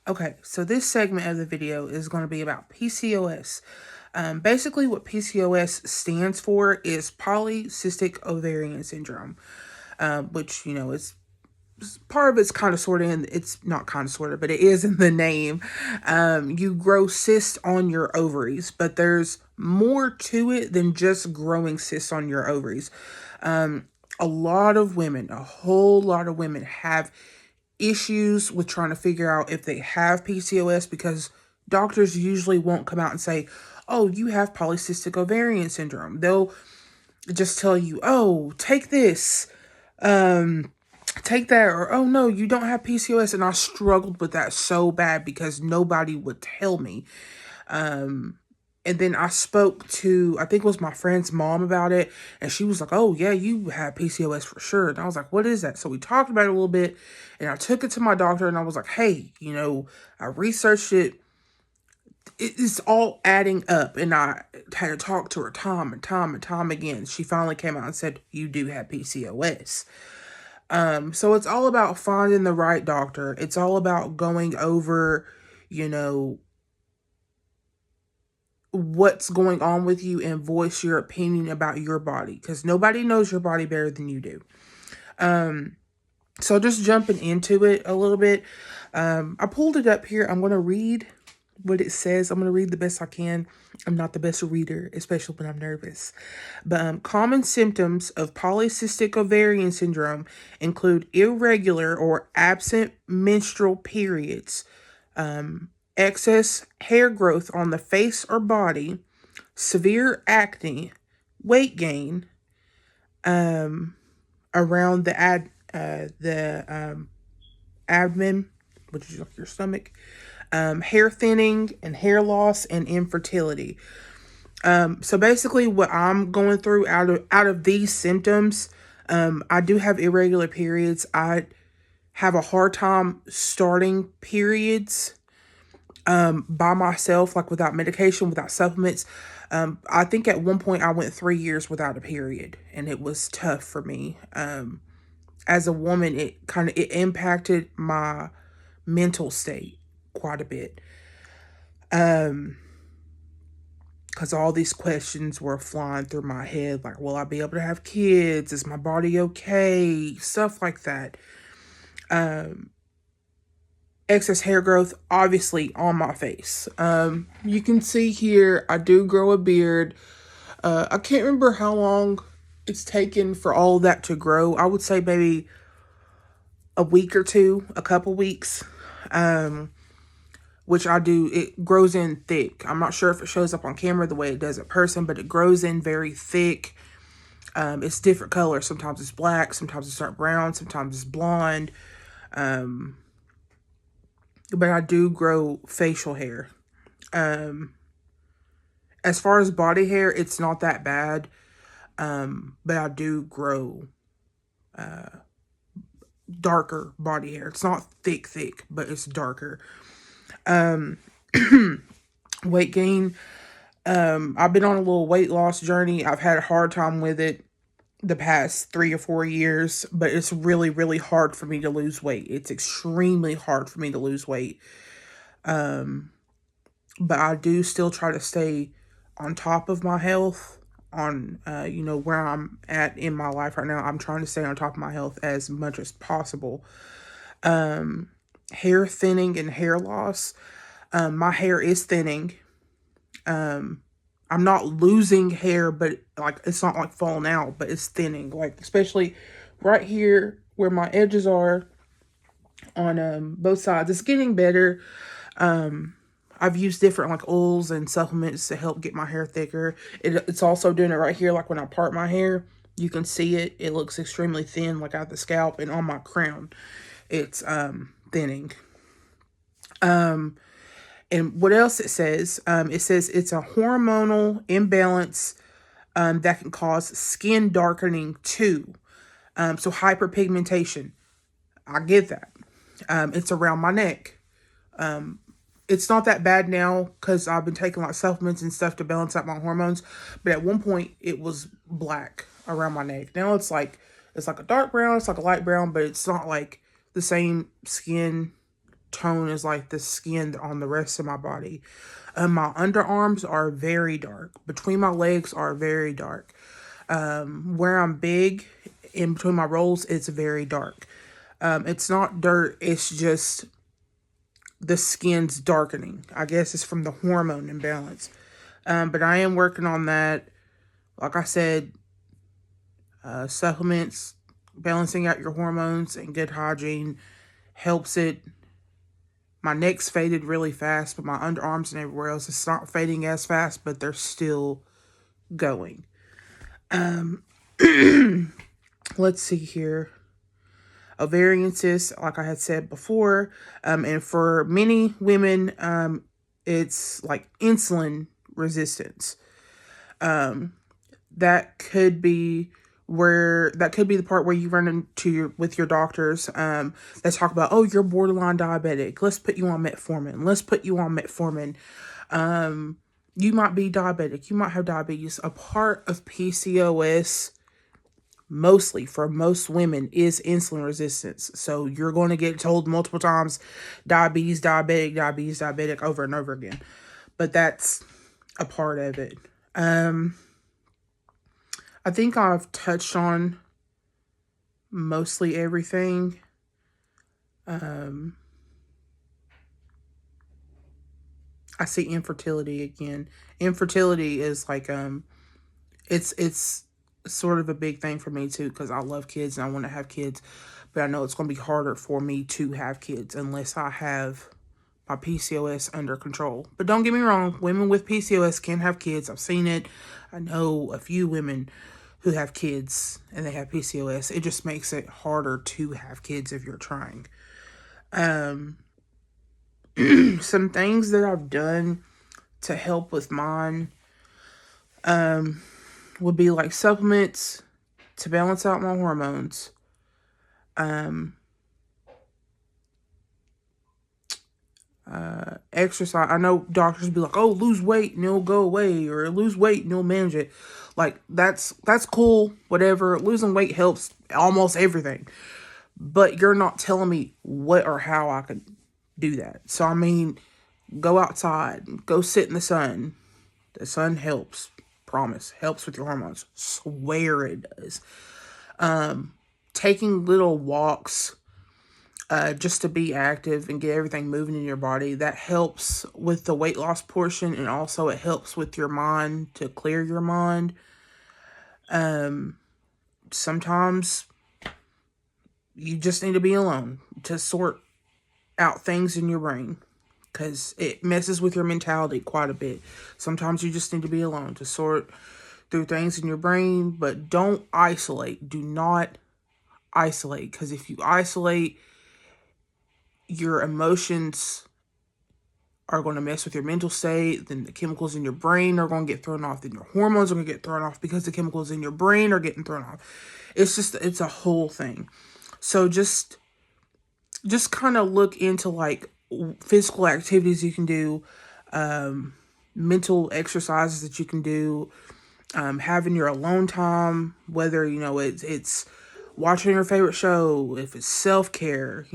Okay, so this segment of the video is going to be about PCOS. Basically, what PCOS stands for is polycystic ovarian syndrome, which, is part of it's kind of sort of in, it's not kind of sort of, but it is in the name. You grow cysts on your ovaries, but there's more to it than just growing cysts on your ovaries. A lot of women, a whole lot of women have issues with trying to figure out if they have PCOS because doctors usually won't come out and say, oh, you have polycystic ovarian syndrome. They'll just tell you, oh, take this, take that, or oh no, you don't have PCOS. And I struggled with that so bad because nobody would tell me. And then I spoke to, I think it was my friend's mom about it. And she was like, oh, yeah, you have PCOS for sure. And I was like, what is that? So we talked about it a little bit. And I took it to my doctor and I was like, hey, I researched it. It's all adding up. And I had to talk to her time and time and time again. She finally came out and said, you do have PCOS. So it's all about finding the right doctor. It's all about going over, what's going on with you and voice your opinion about your body because nobody knows your body better than you do. So just jumping into it a little bit. I pulled it up here. I'm going to read what it says. I'm going to read the best I can. I'm not the best reader, especially when I'm nervous. But common symptoms of polycystic ovarian syndrome include irregular or absent menstrual periods, excess hair growth on the face or body, severe acne, weight gain, around the abdomen, which is like your stomach, hair thinning and hair loss and infertility. So basically what I'm going through out of these symptoms, I do have irregular periods. I have a hard time starting periods by myself, like without medication, without supplements. I think at one point I went 3 years without a period and it was tough for me. As a woman, it impacted my mental state quite a bit. Because all these questions were flying through my head, like, will I be able to have kids? Is my body okay? Stuff like that. Excess hair growth, obviously, on my face. You can see here, I do grow a beard. I can't remember how long it's taken for all that to grow. I would say maybe a week or two, a couple weeks. Which I do, it grows in thick. I'm not sure if it shows up on camera the way it does in person, but it grows in very thick. It's different colors. Sometimes it's black, sometimes it's dark brown, sometimes it's blonde. But I do grow facial hair. As far as body hair, it's not that bad. But I do grow darker body hair. It's not thick, but it's darker. Weight gain. I've been on a little weight loss journey. I've had a hard time with it the past 3 or 4 years, but it's really, really hard for me to lose weight. It's extremely hard for me to lose weight. But I do still try to stay on top of my health on, where I'm at in my life right now. I'm trying to stay on top of my health as much as possible. Hair thinning and hair loss. My hair is thinning. I'm not losing hair, but like it's not like falling out, but it's thinning. Like especially right here where my edges are on both sides. It's getting better. I've used different like oils and supplements to help get my hair thicker. It's also doing it right here, like when I part my hair, you can see it. It looks extremely thin, like at the scalp and on my crown. It's thinning. And what else it says? It says it's a hormonal imbalance that can cause skin darkening too. So hyperpigmentation. I get that. It's around my neck. It's not that bad now because I've been taking like supplements and stuff to balance out my hormones. But at one point it was black around my neck. Now it's like a dark brown. It's like a light brown, but it's not like the same skin tone as like the skin on the rest of my body. My underarms are very dark. Between my legs are very dark. Where I'm big, in between my rolls, it's very dark. It's not dirt, it's just the skin's darkening. I guess it's from the hormone imbalance. But I am working on that. Like I said, supplements, balancing out your hormones, and good hygiene helps it. My neck's faded really fast, but my underarms and everywhere else, it's not fading as fast, but they're still going. Let's see here. Ovarian cysts, like I had said before, and for many women, it's like insulin resistance. That could be the part where you run into with your doctors. They talk about, oh, you're borderline diabetic. Let's put you on metformin. Let's put you on metformin. You might be diabetic. You might have diabetes. A part of PCOS, mostly for most women, is insulin resistance. So you're going to get told multiple times, diabetes, diabetic over and over again. But that's a part of it. I think I've touched on mostly everything. I see infertility again. Infertility is like, it's sort of a big thing for me too, because I love kids and I want to have kids, but I know it's going to be harder for me to have kids unless I have my PCOS under control. But don't get me wrong, women with PCOS can have kids. I've seen it. I know a few women who have kids and they have PCOS. It just makes it harder to have kids if you're trying. Some things that I've done to help with mine would be like supplements to balance out my hormones. Exercise. I know doctors be like, oh, lose weight and it'll go away, or lose weight and you'll manage it. Like, that's cool, whatever. Losing weight helps almost everything. But you're not telling me what or how I could do that. So, I mean, go outside, go sit in the sun. The sun helps. Promise. Helps with your hormones. Swear it does. Taking little walks, just to be active and get everything moving in your body, that helps with the weight loss portion, and also it helps with your mind, to clear your mind. Sometimes you just need to be alone to sort out things in your brain, because it messes with your mentality quite a bit. Sometimes you just need to be alone to sort through things in your brain, but don't isolate. Do not isolate, because if you isolate, your emotions are going to mess with your mental state. Then the chemicals in your brain are going to get thrown off. Then your hormones are going to get thrown off because the chemicals in your brain are getting thrown off. It's a whole thing. So just kind of look into like physical activities you can do, mental exercises that you can do, having your alone time, whether, it's watching your favorite show, if it's self-care,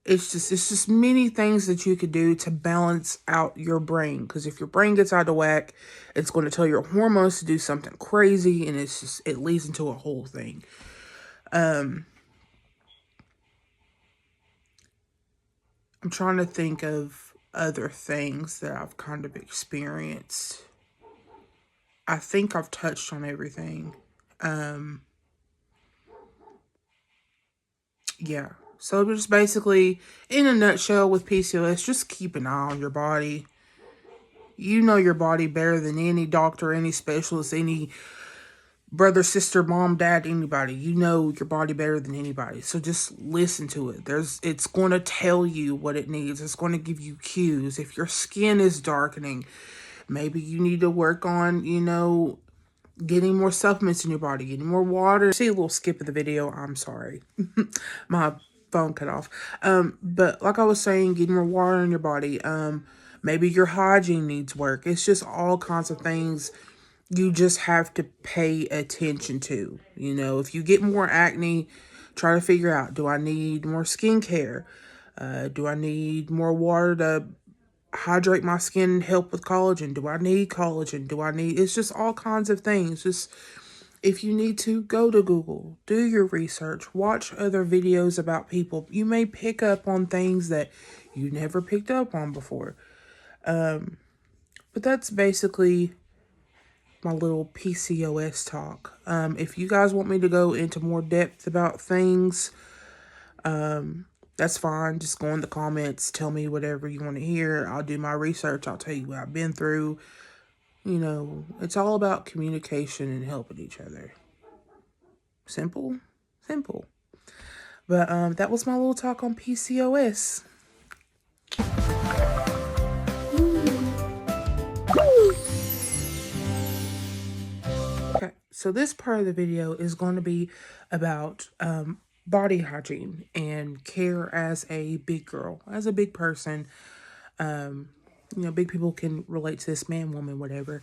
it's just many things that you could do to balance out your brain. Because if your brain gets out of whack, it's going to tell your hormones to do something crazy, and it leads into a whole thing. I'm trying to think of other things that I've kind of experienced. I think I've touched on everything. Yeah. So just basically, in a nutshell, with PCOS, just keep an eye on your body. You know your body better than any doctor, any specialist, any brother, sister, mom, dad, anybody. You know your body better than anybody. So just listen to it. It's going to tell you what it needs. It's going to give you cues. If your skin is darkening, maybe you need to work on, getting more supplements in your body, getting more water. See a little skip of the video. I'm sorry. My phone cut off. But like I was saying, getting more water in your body. Maybe your hygiene needs work. It's just all kinds of things you just have to pay attention to. If you get more acne, try to figure out, do I need more skincare? Do I need more water to hydrate my skin and help with collagen? Do I need collagen? It's just all kinds of things. Just, if you need to, go to Google, do your research, watch other videos about people. You may pick up on things that you never picked up on before. But that's basically my little PCOS talk. If you guys want me to go into more depth about things, that's fine. Just go in the comments, tell me whatever you want to hear. I'll do my research. I'll tell you what I've been through. You know, it's all about communication and helping each other. Simple, simple. But that was my little talk on PCOS. Okay, so this part of the video is going to be about body hygiene and care as a big girl, as a big person. You know, big people can relate to this, man, woman, whatever.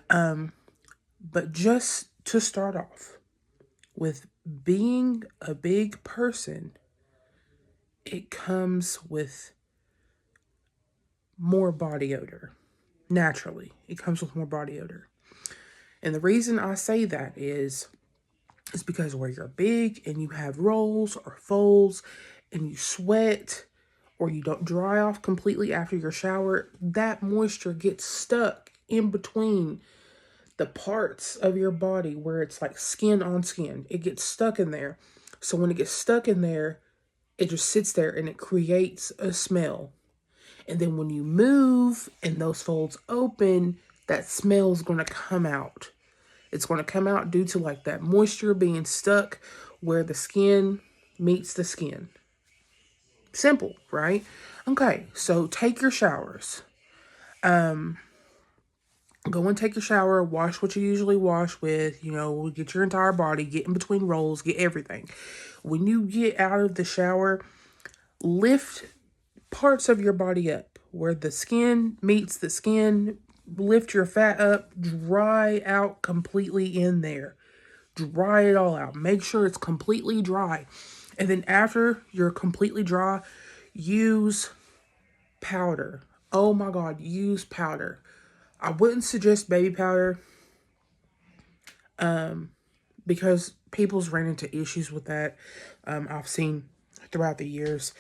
But just to start off with, being a big person, it comes with more body odor. Naturally, it comes with more body odor. And the reason I say that is because where you're big and you have rolls or folds and you sweat or you don't dry off completely after your shower, that moisture gets stuck in between the parts of your body where it's like skin on skin. It gets stuck in there. So when it gets stuck in there, it just sits there and it creates a smell. And then when you move and those folds open, that smell is going to come out. It's going to come out due to like that moisture being stuck where the skin meets the skin. Simple, right? Okay, so take your showers. Go and take your shower, wash what you usually wash with, you know, get your entire body, get in between rolls, get everything. When you get out of the shower, lift parts of your body up where the skin meets the skin. Lift your fat up, dry out completely in there. Dry it all out. Make sure it's completely dry. And then after you're completely dry, use powder. Oh my God, use powder. I wouldn't suggest baby powder because people's ran into issues with that. I've seen throughout the years.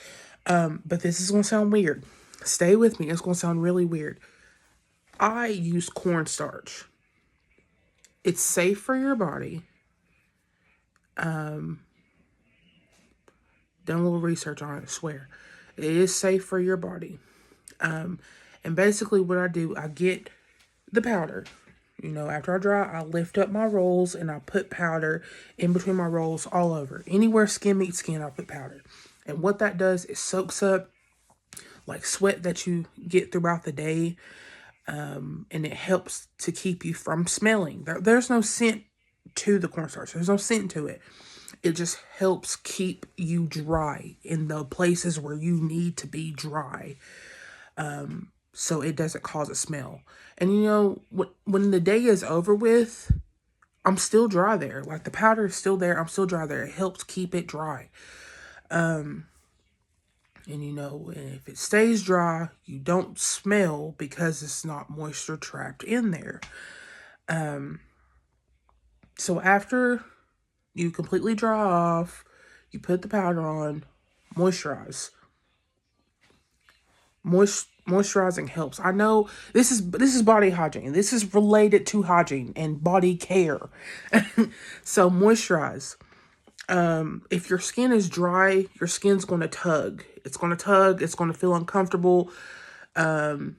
But this is going to sound weird. Stay with me. It's going to sound really weird. I use cornstarch. It's safe for your body. Done a little research on it, I swear. It is safe for your body. And basically what I do, I get the powder. You know, after I dry, I lift up my rolls and I put powder in between my rolls all over. Anywhere skin meets skin, I put powder. And what that does is soaks up like sweat that you get throughout the day. And it helps to keep you from smelling. There's no scent to the cornstarch. There's no scent to it. It just helps keep you dry in the places where you need to be dry. So it doesn't cause a smell. And you know, when the day is over with, I'm still dry there. Like the powder is still there. I'm still dry there. It helps keep it dry. And you know, if it stays dry, you don't smell because it's not moisture trapped in there. So after you completely dry off, you put the powder on, moisturize. Moisturizing helps. I know this is body hygiene. This is related to hygiene and body care. So moisturize. If your skin is dry, your skin's going to tug. It's going to tug. It's going to feel uncomfortable. And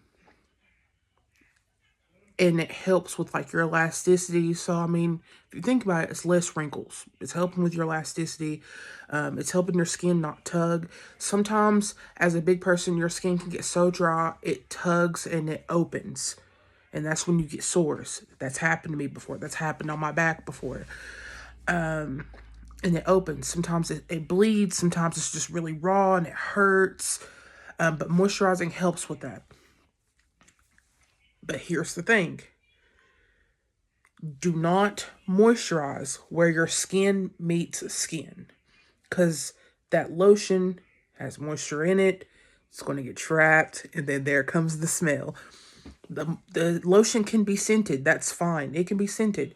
it helps with like your elasticity. So, I mean, if you think about it, it's less wrinkles. It's helping with your elasticity. It's helping your skin not tug. Sometimes as a big person, your skin can get so dry, it tugs and it opens. And that's when you get sores. That's happened to me before. That's happened on my back before. And it opens. Sometimes it bleeds. Sometimes it's just really raw and it hurts. But moisturizing helps with that. But here's the thing. Do not moisturize where your skin meets skin. Because that lotion has moisture in it. It's going to get trapped, and then there comes the smell. The lotion can be scented. That's fine. It can be scented.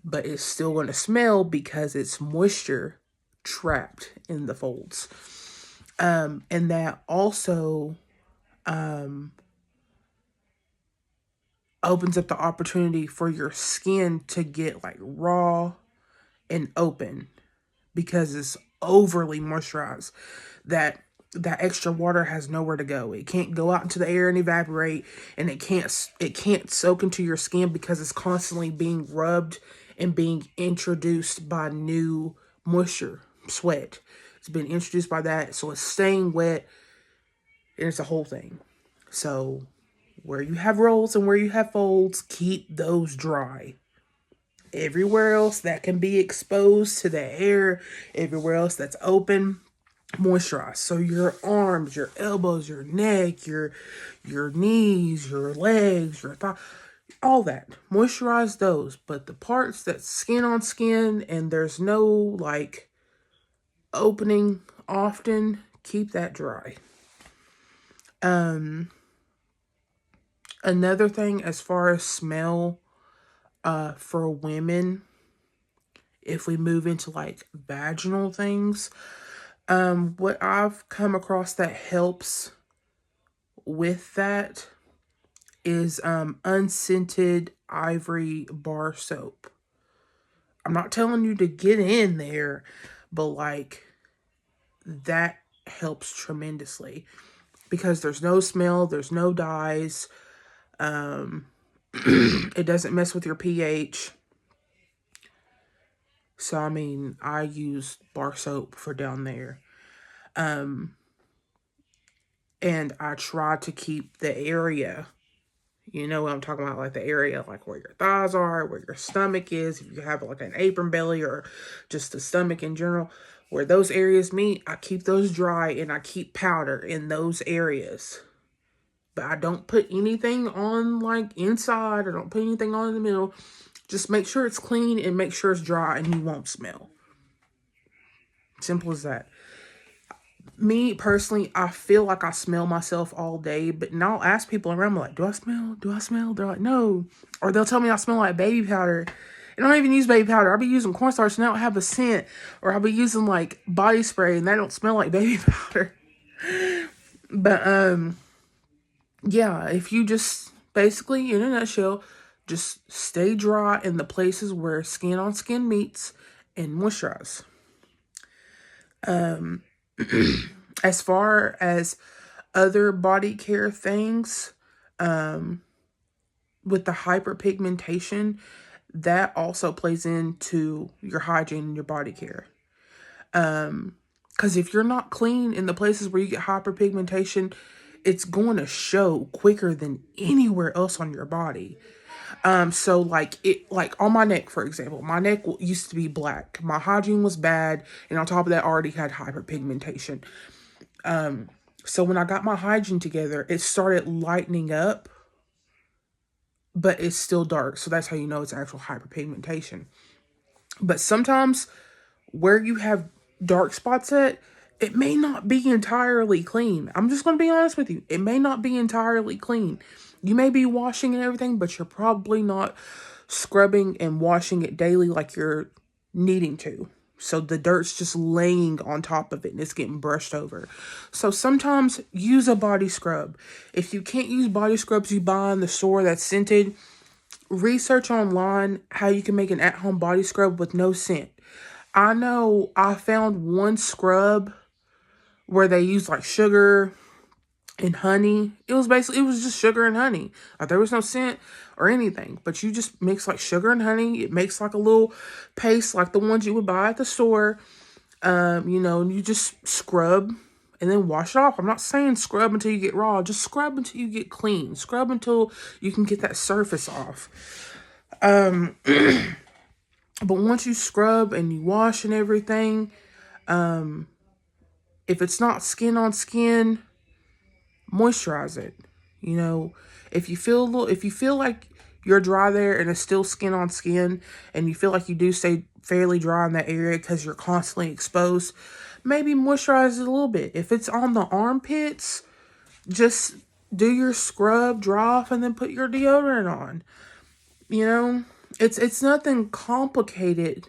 But it's still going to smell because it's moisture trapped in the folds. And that also opens up the opportunity for your skin to get like raw and open because it's overly moisturized. That extra water has nowhere to go. It can't go out into the air and evaporate, and it can't soak into your skin because it's constantly being rubbed and being introduced by new moisture, sweat. It's been introduced by that, so it's staying wet, and it's a whole thing. So where you have rolls and where you have folds, keep those dry. Everywhere else that can be exposed to the air, everywhere else that's open, moisturize. So your arms, your elbows, your neck, your knees, your legs, your thigh, all that. Moisturize those. But the parts that's skin on skin and there's no like opening often, keep that dry. Another thing as far as smell for women, if we move into like vaginal things, what I've come across that helps with that is unscented ivory bar soap. I'm not telling you to get in there, but like that helps tremendously because there's no smell, there's no dyes. It doesn't mess with your pH. So, I mean, I use bar soap for down there. And I try to keep the area, you know what I'm talking about, like the area like where your thighs are, where your stomach is, if you have like an apron belly or just the stomach in general, where those areas meet, I keep those dry and I keep powder in those areas. But I don't put anything on like inside, or don't put anything on in the middle. Just make sure it's clean and make sure it's dry and you won't smell. Simple as that. Me personally, I feel like I smell myself all day, but now I'll ask people around me like, do I smell? Do I smell? They're like, no. Or they'll tell me I smell like baby powder. And I don't even use baby powder. I'll be using cornstarch and I don't have a scent. Or I'll be using like body spray and that don't smell like baby powder. But yeah, if you just basically, in a nutshell, just stay dry in the places where skin on skin meets and moisturize. As far as other body care things, with the hyperpigmentation, that also plays into your hygiene and your body care. Because if you're not clean in the places where you get hyperpigmentation, it's going to show quicker than anywhere else on your body. So like on my neck, for example, my neck used to be black. My hygiene was bad. And on top of that, I already had hyperpigmentation. So when I got my hygiene together, it started lightening up, but it's still dark. So that's how you know it's actual hyperpigmentation. But sometimes where you have dark spots at, it may not be entirely clean. I'm just going to be honest with you. It may not be entirely clean. You may be washing and everything, but you're probably not scrubbing and washing it daily like you're needing to. So the dirt's just laying on top of it and it's getting brushed over. So sometimes use a body scrub. If you can't use body scrubs you buy in the store that's scented, research online how you can make an at-home body scrub with no scent. I know I found one scrub where they used like sugar and honey. It was just sugar and honey. Like there was no scent or anything, but you just mix like sugar and honey. It makes like a little paste like the ones you would buy at the store. And you just scrub and then wash it off. I'm not saying scrub until you get raw. Just scrub until you get clean. Scrub until you can get that surface off. But once you scrub and you wash and everything, if it's not skin on skin, moisturize it. If you feel like you're dry there and it's still skin on skin and you feel like you do fairly dry in that area because you're constantly exposed, maybe moisturize it a little bit. If it's on the armpits, just do your scrub, dry off, and then put your deodorant on. You know, it's nothing complicated,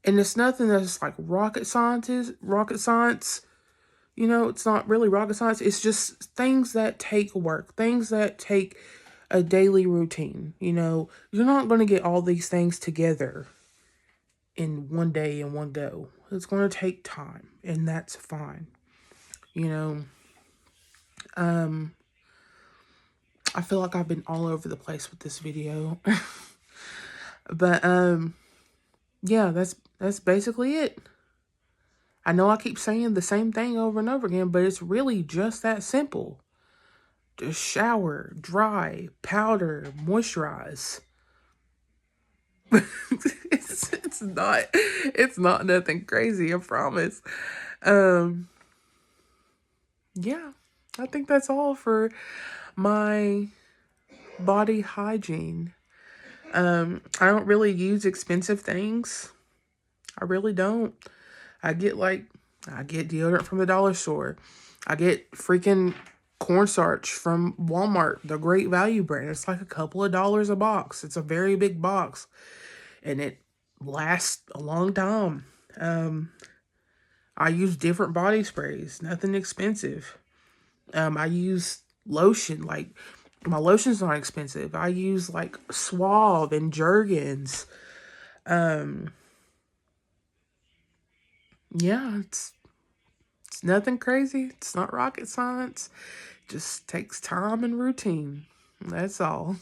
and it's nothing that's like rocket science. You know, it's not really rocket science. It's just things that take work, things that take a daily routine. You know, you're not going to get all these things together in one day in one go. It's going to take time, and that's fine. You know, I feel like I've been all over the place with this video. But yeah, that's basically it. I know I keep saying the same thing over and over again, but it's really just that simple. Just shower, dry, powder, moisturize. it's not nothing crazy, I promise. Yeah, I think that's all for my body hygiene. I don't really use expensive things. I really don't. I get deodorant from the dollar store. I get freaking cornstarch from Walmart, the Great Value brand. It's like a couple of dollars a box. It's a very big box, and it lasts a long time. I use different body sprays, nothing expensive. I use lotion, like my lotion's not expensive. I use like Suave and Jergens. Yeah, it's nothing crazy. It's not rocket science. It just takes time and routine. That's all.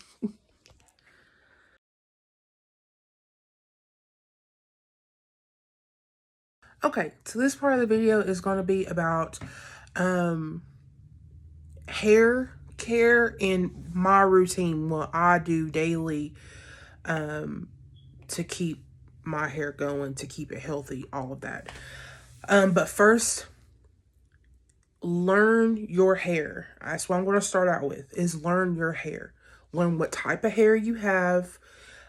Okay, so this part of the video is going to be about hair care and my routine, what I do daily to keep my hair going, to keep it healthy, all of that. But first, learn your hair. That's what I'm going to start out with, is learn your hair. Learn what type of hair you have.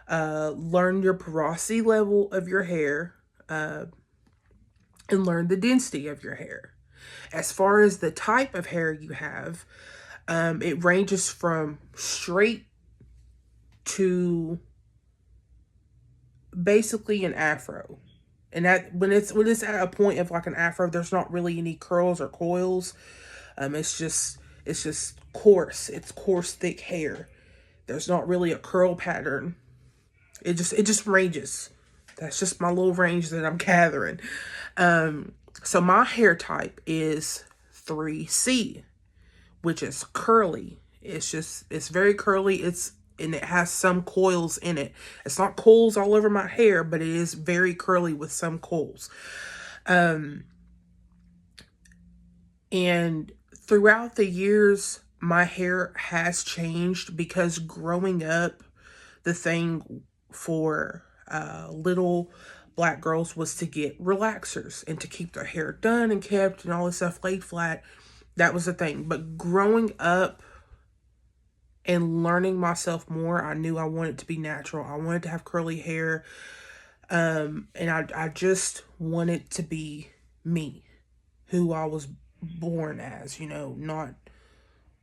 Learn your porosity level of your hair. And learn the density of your hair. As far as the type of hair you have, it ranges from straight to basically an afro. And that when it's at a point of like an afro, there's not really any curls or coils. It's just coarse. It's coarse, thick hair. There's not really a curl pattern. It just ranges. That's just my little range that I'm gathering. So my hair type is 3C, which is curly. It's very curly. And it has some coils in it. It's not coils all over my hair, but it is very curly with some coils. And throughout the years, my hair has changed because growing up, the thing for little Black girls was to get relaxers and to keep their hair done and kept and all this stuff laid flat. That was the thing. But growing up and learning myself more, I knew I wanted to be natural. I wanted to have curly hair. And I just wanted to be me, who I was born as, you know, not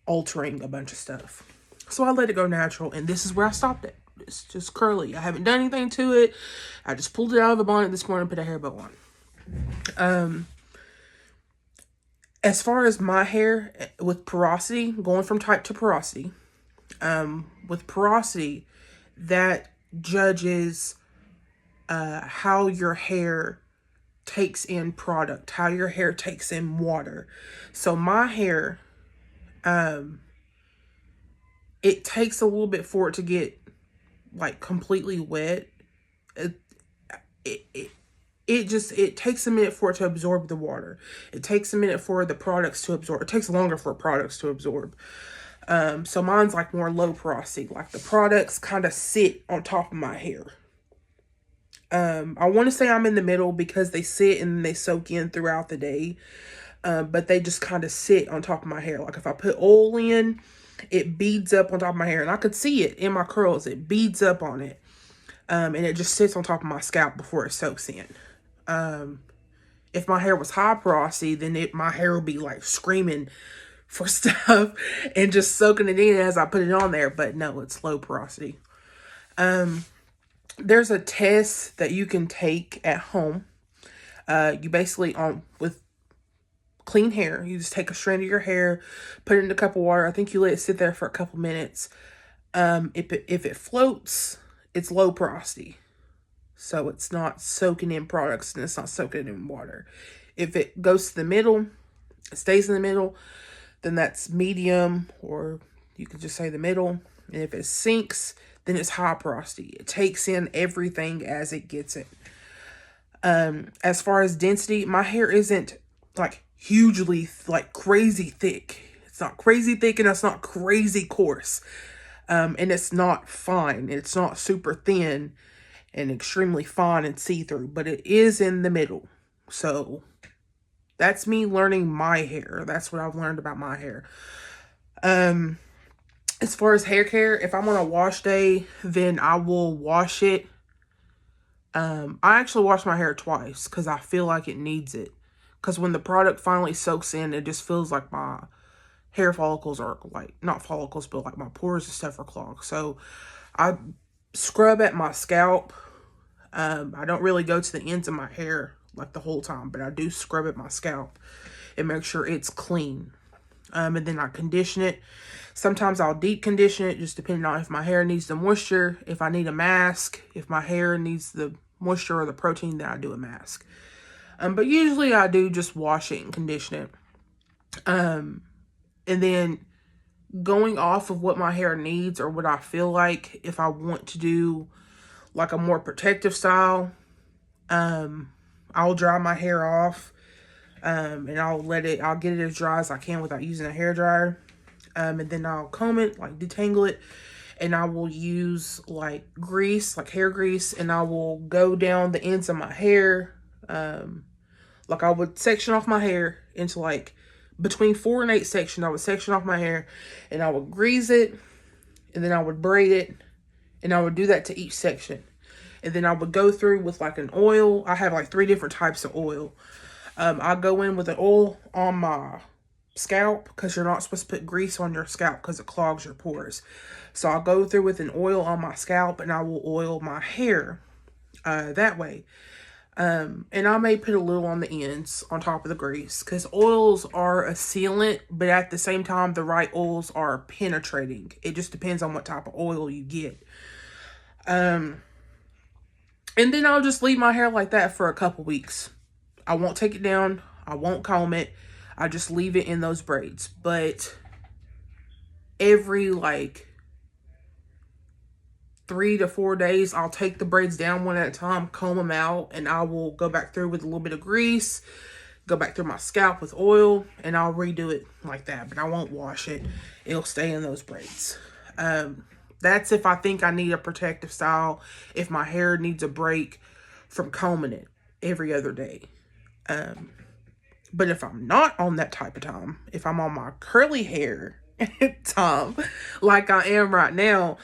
altering a bunch of stuff. So I let it go natural, and this is where I stopped it. It's just curly. I haven't done anything to it. I just pulled it out of the bonnet this morning and put a hair bow on. As far as my hair with porosity, going from type to porosity, with porosity, that judges how your hair takes in product, how your hair takes in water. So my hair, it takes a little bit for it to get like completely wet. It takes a minute for it to absorb the water. It takes a minute for the products to absorb. It takes longer for products to absorb. So mine's like more low porosity. Like the products kind of sit on top of my hair. I want to say I'm in the middle because they sit and they soak in throughout the day. But they just kind of sit on top of my hair. Like if I put oil in, it beads up on top of my hair. And I could see it in my curls. It beads up on it. And it just sits on top of my scalp before it soaks in. If my hair was high porosity, then my hair would be like screaming for stuff and just soaking it in as I put it on there. But no, it's low porosity. There's a test that you can take at home. You basically, with clean hair, you just take a strand of your hair, put it in a cup of water. I think you let it sit there for a couple minutes. If it floats, it's low porosity. So it's not soaking in products and it's not soaking in water. If it goes to the middle, it stays in the middle, then that's medium, or you could just say the middle. And if it sinks, then it's high porosity. It takes in everything as it gets it. As far as density, my hair isn't like hugely, like crazy thick. It's not crazy thick and it's not crazy coarse. And it's not fine. It's not super thin and extremely fine and see-through, but it is in the middle. So that's me learning my hair. That's what I've learned about my hair. As far as hair care, if I'm on a wash day, then I will wash it. I actually wash my hair twice because I feel like it needs it. Because when the product finally soaks in, it just feels like my hair follicles are like, not follicles, but like my pores and stuff are clogged. So I scrub at my scalp. I don't really go to the ends of my hair like the whole time, but I do scrub at my scalp and make sure it's clean. And then I condition it. Sometimes I'll deep condition it, just depending on if my hair needs the moisture, if I need a mask, if my hair needs the moisture or the protein, then I do a mask. But usually I do just wash it and condition it. And then going off of what my hair needs or what I feel like, if I want to do like a more protective style, I'll dry my hair off, and I'll get it as dry as I can without using a hair dryer. And then I'll comb it, like detangle it, and I will use like grease, like hair grease, and I will go down the ends of my hair. Like I would section off my hair into like between 4 and 8 sections. I would section off my hair and I would grease it, and then I would braid it, and I would do that to each section. And then I would go through with like an oil. I have like 3 different types of oil. I go in with an oil on my scalp because you're not supposed to put grease on your scalp because it clogs your pores. So I'll go through with an oil on my scalp and I will oil my hair that way. And I may put a little on the ends on top of the grease because oils are a sealant, but at the same time, the right oils are penetrating. It just depends on what type of oil you get. And then I'll just leave my hair like that for a couple weeks. I won't take it down. I won't comb it. I just leave it in those braids. But every like 3 to 4 days, I'll take the braids down one at a time, comb them out, and I will go back through with a little bit of grease, go back through my scalp with oil, and I'll redo it like that. But I won't wash it. It'll stay in those braids. That's if I think I need a protective style, if my hair needs a break from combing it every other day. But if I'm not on that type of time, if I'm on my curly hair time, like I am right now,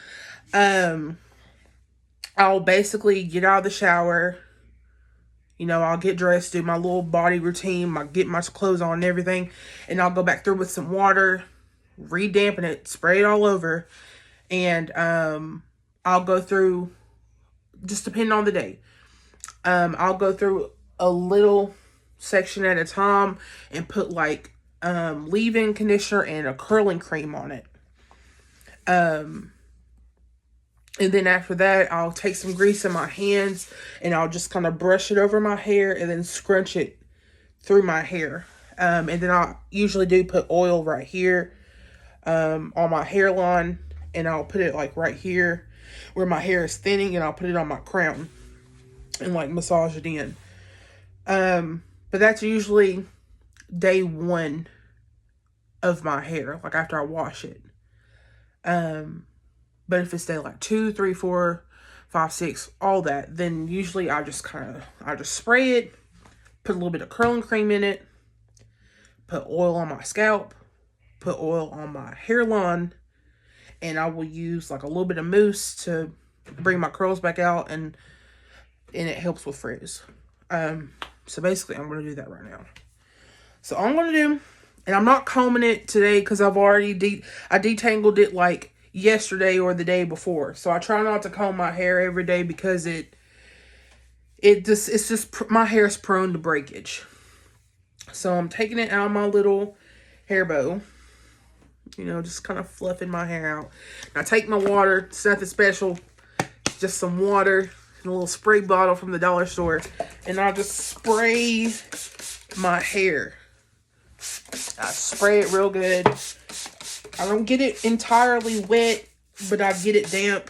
I'll basically get out of the shower. You know, I'll get dressed, do my little body routine, get my clothes on and everything, and I'll go back through with some water, re-dampen it, spray it all over, and I'll go through, just depending on the day, I'll go through a little section at a time and put like leave-in conditioner and a curling cream on it. And then after that, I'll take some grease in my hands and I'll just kind of brush it over my hair and then scrunch it through my hair. And then I usually do put oil right here on my hairline, and I'll put it like right here where my hair is thinning, and I'll put it on my crown and like massage it in. But that's usually day 1 of my hair, like after I wash it. But if it's day like 2, 3, 4, 5, 6, all that, then usually I just spray it, put a little bit of curling cream in it, put oil on my scalp, put oil on my hairline, and I will use like a little bit of mousse to bring my curls back out, and it helps with frizz. So basically I'm going to do that right now. So all I'm going to do, and I'm not combing it today because I've already I detangled it like yesterday or the day before. So I try not to comb my hair every day because it's just my hair is prone to breakage. So I'm taking it out of my little hair bow. You know, just kind of fluffing my hair out. And I take my water. It's nothing special. Just some water and a little spray bottle from the dollar store. And I just spray my hair. I spray it real good. I don't get it entirely wet, but I get it damp.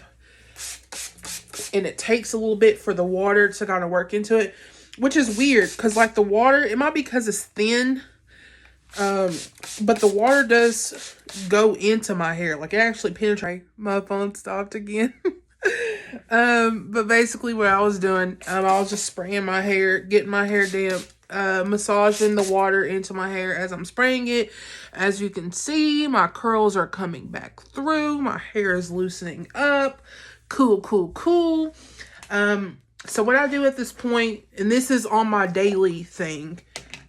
And it takes a little bit for the water to kind of work into it. Which is weird, because like the water, it might be because it's thin. But the water does go into my hair. Like it actually penetrates. My phone stopped again. But basically what I was doing, I was just spraying my hair, getting my hair damp, massaging the water into my hair as I'm spraying it. As you can see, my curls are coming back through. My hair is loosening up. Cool, cool, cool. So what I do at this point, and this is on my daily thing,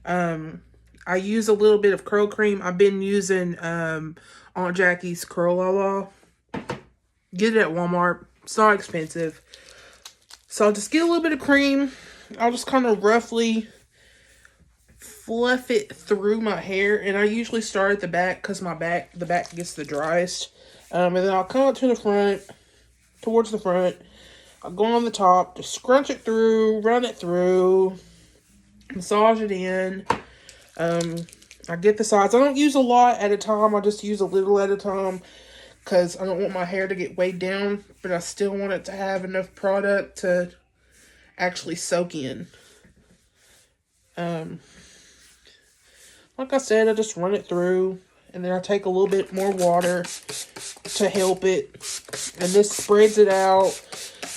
I use a little bit of curl cream. I've been using Aunt Jackie's Curl La. Get it at Walmart. It's not expensive. So I'll just get a little bit of cream. I'll just kind of roughly fluff it through my hair. And I usually start at the back because the back gets the driest. And then I'll come up to the front, towards the front. I'll go on the top, just scrunch it through, run it through, massage it in. I get the sides. I don't use a lot at a time. I just use a little at a time because I don't want my hair to get weighed down, but I still want it to have enough product to actually soak in. Like I said, I just run it through, and then I take a little bit more water to help it, and this spreads it out.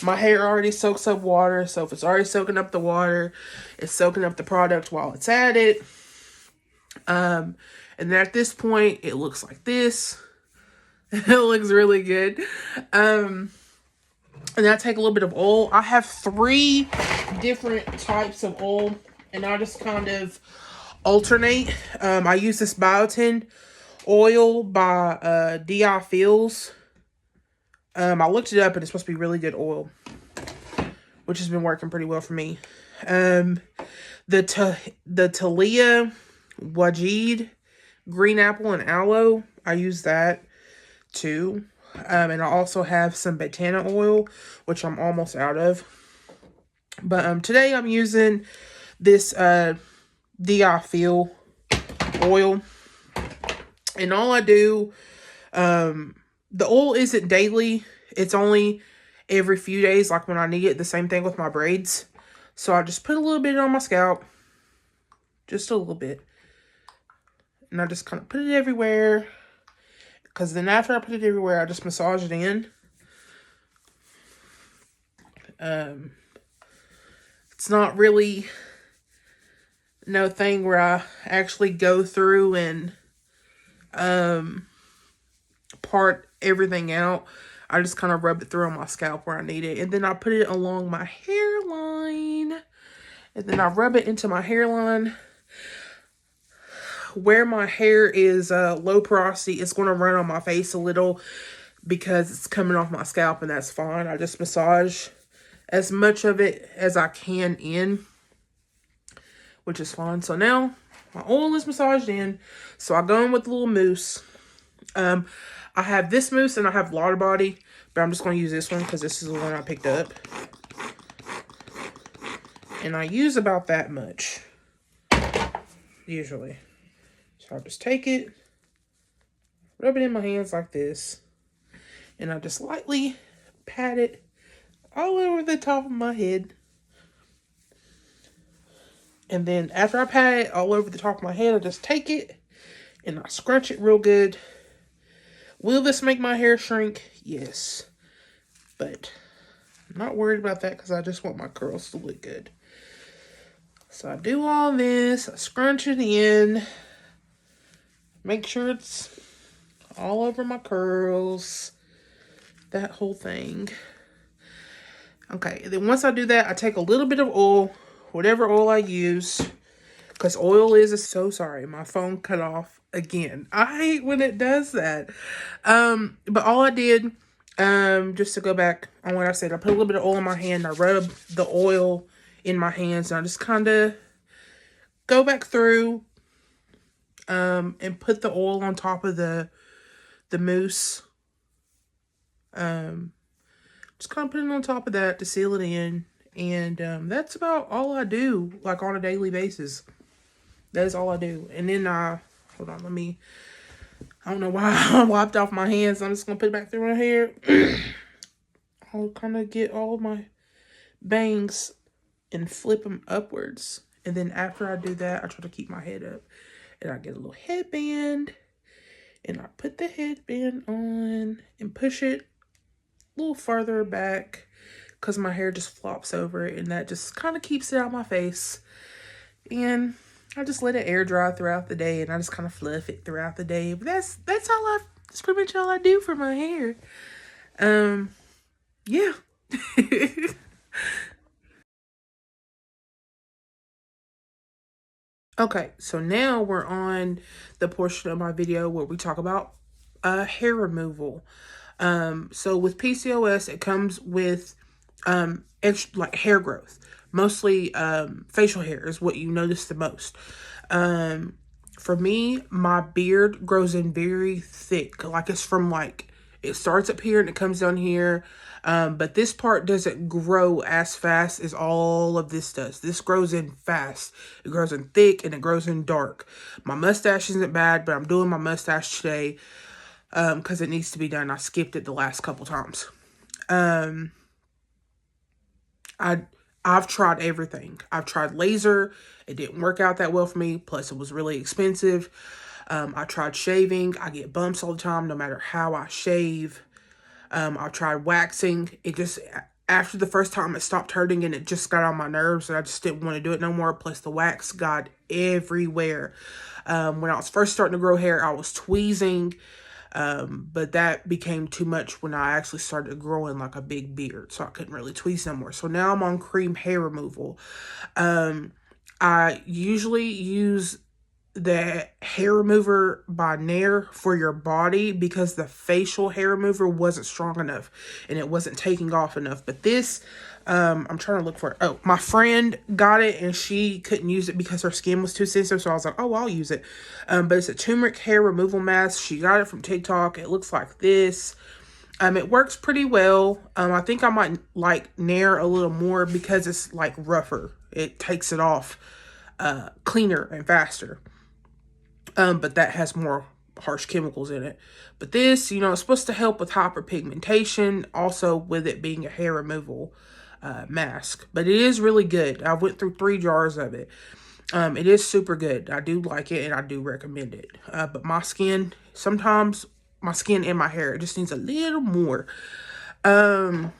My hair already soaks up water, so if it's already soaking up the water, it's soaking up the product while it's at it. And then at this point, it looks like this. It looks really good. And then I take a little bit of oil. I have 3 different types of oil, and I just kind of alternate. I use this biotin oil by DI Feels. I looked it up, and it's supposed to be really good oil, which has been working pretty well for me. The Talia Wajid green apple and aloe, I use that too. And I also have some Betana oil, which I'm almost out of. But today I'm using this DI Feel oil. And all I do, the oil isn't daily. It's only every few days, like when I need it. The same thing with my braids. So I just put a little bit on my scalp. Just a little bit. And I just kind of put it everywhere. Because then after I put it everywhere, I just massage it in. It's not really no thing where I actually go through and part everything out. I just kind of rub it through on my scalp where I need it. And then I put it along my hairline. And then I rub it into my hairline. Where my hair is low porosity, it's going to run on my face a little because it's coming off my scalp, and that's fine. I just massage as much of it as I can in, which is fine. So now my oil is massaged in. So I go in with a little mousse. I have this mousse and I have Lauder Body, but I'm just going to use this one because this is the one I picked up. And I use about that much, usually. So I'll just take it, rub it in my hands like this, and I just lightly pat it all over the top of my head. And then after I pat it all over the top of my head, I just take it and I scrunch it real good. Will this make my hair shrink? Yes. But I'm not worried about that because I just want my curls to look good. So I do all this, I scrunch it in. Make sure it's all over my curls. That whole thing. Okay, and then once I do that, I take a little bit of oil, whatever oil I use, because oil is so sorry, my phone cut off again. I hate when it does that. But all I did, just to go back on what I said, I put a little bit of oil in my hand, I rub the oil in my hands, and I just kind of go back through, and put the oil on top of the mousse. Just kind of put it on top of that to seal it in. And that's about all I do, like on a daily basis. That is all I do. And then hold on, I don't know why I wiped off my hands. I'm just going to put it back through my hair. I'll kind of get all of my bangs and flip them upwards. And then after I do that, I try to keep my head up. And I get a little headband. And I put the headband on and push it a little farther back because my hair just flops over it, and that just kind of keeps it out of my face. And I just let it air dry throughout the day, and I just kind of fluff it throughout the day. But that's pretty much all I do for my hair. Yeah. Okay, so now we're on the portion of my video where we talk about hair removal. So with PCOS, it comes with extra, like hair growth. Mostly facial hair is what you notice the most. For me, my beard grows in very thick. Like it's from like, it starts up here and it comes down here. But this part doesn't grow as fast as all of this does. This grows in fast. It grows in thick and it grows in dark. My mustache isn't bad, but I'm doing my mustache today because it needs to be done. I skipped it the last couple times. I've tried everything. I've tried laser. It didn't work out that well for me. Plus, it was really expensive. I tried shaving. I get bumps all the time, no matter how I shave. I tried waxing. It just, after the first time, it stopped hurting and it just got on my nerves and I just didn't want to do it no more. Plus, the wax got everywhere. When I was first starting to grow hair, I was tweezing. But that became too much when I actually started growing like a big beard. So I couldn't really tweeze no more. So now I'm on cream hair removal. I usually use the hair remover by Nair for your body because the facial hair remover wasn't strong enough and it wasn't taking off enough. But this, I'm trying to look for it. Oh, my friend got it and she couldn't use it because her skin was too sensitive. So I was like, oh, I'll use it. But it's a turmeric hair removal mask. She got it from TikTok. It looks like this. It works pretty well. I think I might like Nair a little more because it's like rougher. It takes it off cleaner and faster. But that has more harsh chemicals in it. But this, it's supposed to help with hyperpigmentation, also with it being a hair removal mask. But it is really good. I went through 3 jars of it. It is super good. I do like it and I do recommend it. But my skin, sometimes my skin and my hair, it just needs a little more. The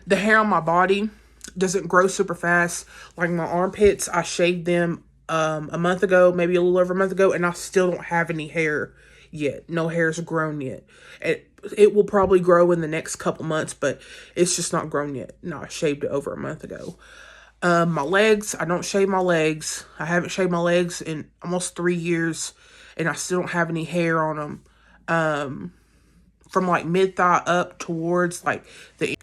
hair on my body doesn't grow super fast. Like my armpits, I shaved them a month ago, maybe a little over a month ago, and I still don't have any hair yet. No hair's grown yet. It will probably grow in the next couple months, but it's just not grown yet. No, I shaved it over a month ago. My legs, I don't shave my legs. I haven't shaved my legs in almost 3 years, and I still don't have any hair on them. From like mid-thigh up towards like the...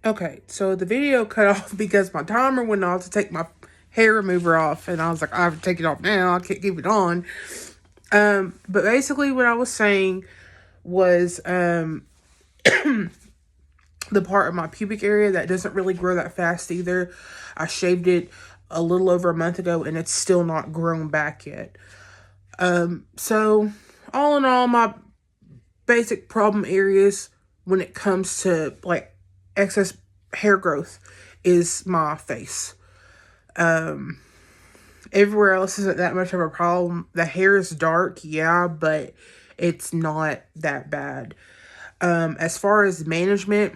Okay, so the video cut off because my timer went off to take my hair remover off, and I was like, I have to take it off now. I can't keep it on. But basically what I was saying was the part of my pubic area that doesn't really grow that fast either. I shaved it a little over a month ago and it's still not grown back yet. So all in all, my basic problem areas when it comes to like excess hair growth is my face. Everywhere else isn't that much of a problem. The hair is dark, yeah, but it's not that bad. As far as management,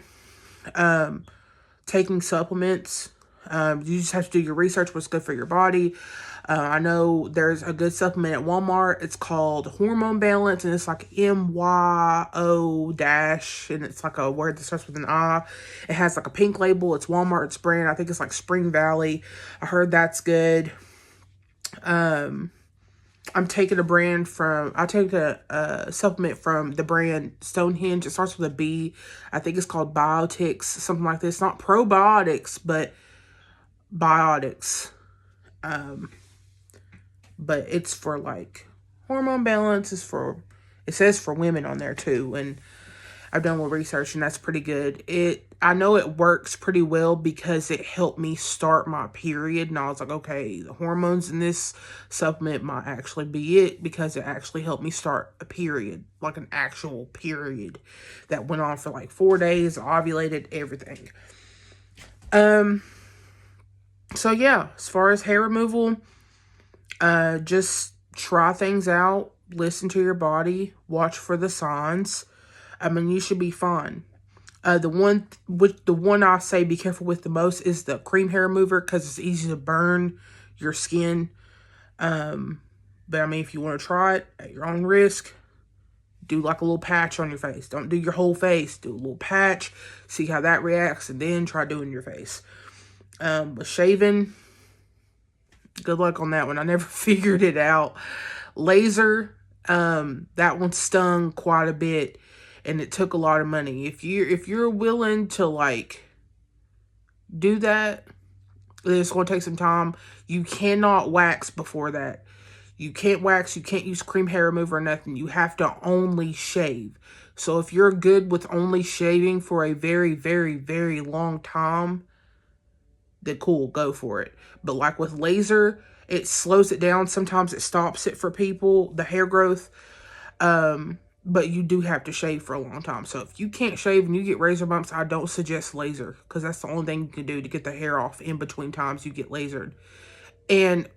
taking supplements, you just have to do your research, what's good for your body. I know there's a good supplement at Walmart. It's called Hormone Balance, and it's like MYO dash, and it's like a word that starts with an I. It has like a pink label. It's Walmart's brand. I think it's like Spring Valley. I heard that's good. I'm taking I take a supplement from the brand Stonehenge. It starts with a B. I think it's called Biotics, something like this. Not probiotics, but biotics. But it's for like hormone balance. It says for women on there too. And I've done more research, and that's pretty good. I know it works pretty well because it helped me start my period. And I was like, okay, the hormones in this supplement might actually be it, because it actually helped me start a period, like an actual period that went on for like 4 days, ovulated, everything. So yeah, as far as hair removal, just try things out, listen to your body, watch for the signs. I mean, you should be fine. The one I say be careful with the most is the cream hair remover, because it's easy to burn your skin. But I mean, if you want to try it at your own risk, do like a little patch on your face. Don't do your whole face. Do a little patch, see how that reacts, and then try doing your face. With shaving, good luck on that one. I never figured it out. Laser, that one stung quite a bit, and it took a lot of money. If you're willing to like do that, it's going to take some time. You cannot wax before that. You can't wax. You can't use cream hair remover or nothing. You have to only shave. So if you're good with only shaving for a very, very, very long time, then cool, go for it. But like with laser, it slows it down. Sometimes it stops it for people, the hair growth. But you do have to shave for a long time. So if you can't shave and you get razor bumps, I don't suggest laser, because that's the only thing you can do to get the hair off in between times you get lasered. And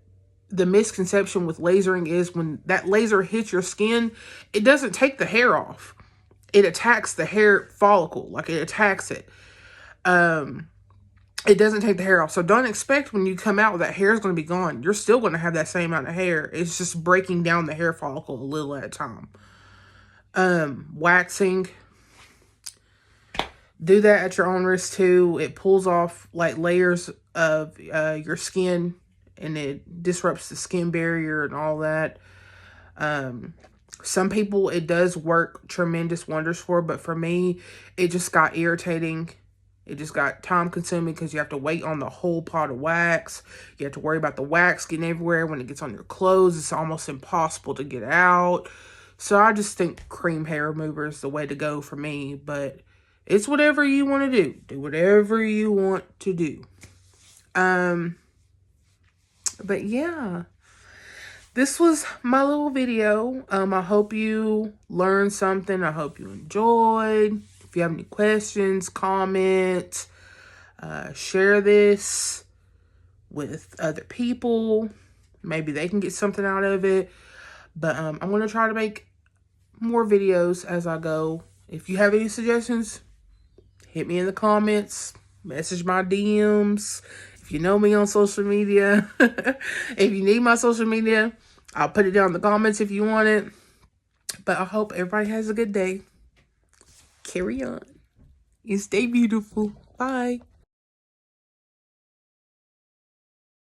the misconception with lasering is when that laser hits your skin, it doesn't take the hair off. It attacks the hair follicle, like it attacks it. It doesn't take the hair off. So don't expect when you come out that hair is going to be gone. You're still going to have that same amount of hair. It's just breaking down the hair follicle a little at a time. Waxing, do that at your own risk too. It pulls off like layers of your skin, and it disrupts the skin barrier and all that. Some people it does work tremendous wonders for, but for me, it just got irritating. It just got time consuming because you have to wait on the whole pot of wax. You have to worry about the wax getting everywhere. When it gets on your clothes, it's almost impossible to get out. So I just think cream hair remover is the way to go for me. But it's whatever you want to do. Do whatever you want to do. But yeah, this was my little video. I hope you learned something. I hope you enjoyed. If you have any questions, comment, share this with other people. Maybe they can get something out of it. But I'm going to try to make more videos as I go. If you have any suggestions, hit me in the comments. Message my DMs. If you know me on social media. If you need my social media, I'll put it down in the comments if you want it. But I hope everybody has a good day. Carry on. You stay beautiful. Bye.